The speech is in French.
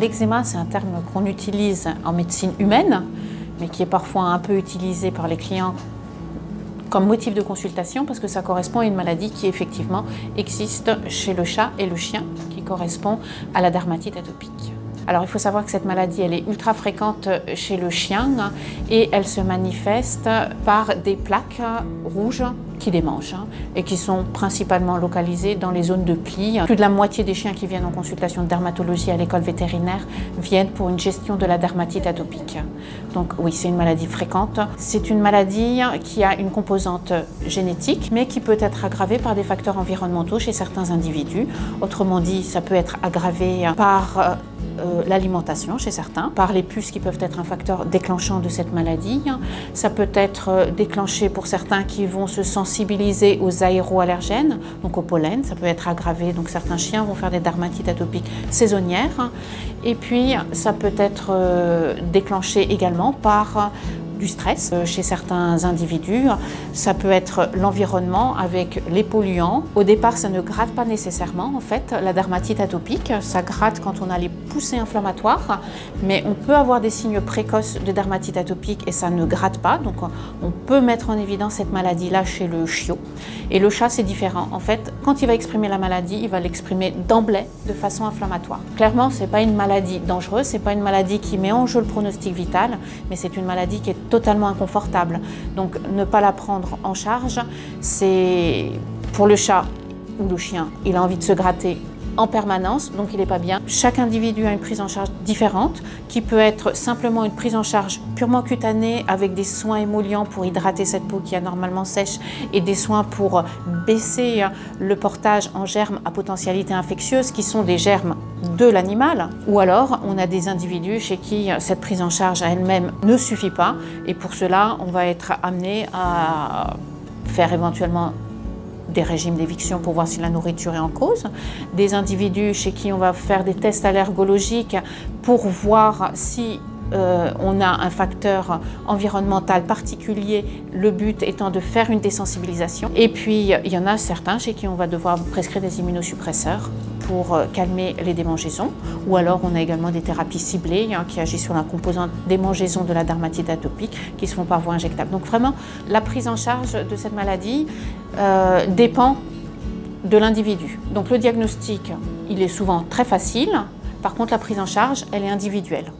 l'eczéma, c'est un terme qu'on utilise en médecine humaine, mais qui est parfois un peu utilisé par les clients comme motif de consultation parce que ça correspond à une maladie qui effectivement existe chez le chat et le chien, qui correspond à la dermatite atopique. Alors il faut savoir que cette maladie, elle est ultra fréquente chez le chien et elle se manifeste par des plaques rouges qui démangent et qui sont principalement localisées dans les zones de plis. Plus de la moitié des chiens qui viennent en consultation de dermatologie à l'école vétérinaire viennent pour une gestion de la dermatite atopique. Donc oui, c'est une maladie fréquente. C'est une maladie qui a une composante génétique, mais qui peut être aggravée par des facteurs environnementaux chez certains individus. Autrement dit, ça peut être aggravé par l'alimentation chez certains, par les puces qui peuvent être un facteur déclenchant de cette maladie. Ça peut être déclenché pour certains qui vont se sensibiliser aux aéroallergènes, donc au pollen. Ça peut être aggravé, donc certains chiens vont faire des dermatites atopiques saisonnières. Et puis ça peut être déclenché également par du stress chez certains individus. Ça peut être l'environnement avec les polluants. Au départ, ça ne gratte pas nécessairement, en fait, la dermatite atopique. Ça gratte quand on a les poussées inflammatoires, mais on peut avoir des signes précoces de dermatite atopique et ça ne gratte pas. Donc, on peut mettre en évidence cette maladie-là chez le chiot. Et le chat, c'est différent. En fait, quand il va exprimer la maladie, il va l'exprimer d'emblée de façon inflammatoire. Clairement, c'est pas une maladie dangereuse, c'est pas une maladie qui met en jeu le pronostic vital, mais c'est une maladie qui est totalement inconfortable. Donc ne pas la prendre en charge, c'est pour le chat ou le chien, il a envie de se gratter en permanence, donc il n'est pas bien. Chaque individu a une prise en charge différente, qui peut être simplement une prise en charge purement cutanée avec des soins émollients pour hydrater cette peau qui est normalement sèche et des soins pour baisser le portage en germes à potentialité infectieuse qui sont des germes de l'animal. Ou alors on a des individus chez qui cette prise en charge à elle-même ne suffit pas et pour cela on va être amené à faire éventuellement des régimes d'éviction pour voir si la nourriture est en cause, des individus chez qui on va faire des tests allergologiques pour voir si on a un facteur environnemental particulier, le but étant de faire une désensibilisation. Et puis il y en a certains chez qui on va devoir prescrire des immunosuppresseurs pour calmer les démangeaisons, ou alors on a également des thérapies ciblées qui agissent sur la composante démangeaison de la dermatite atopique qui se font par voie injectable. Donc vraiment, la prise en charge de cette maladie dépend de l'individu. Donc le diagnostic, il est souvent très facile, par contre la prise en charge, elle est individuelle.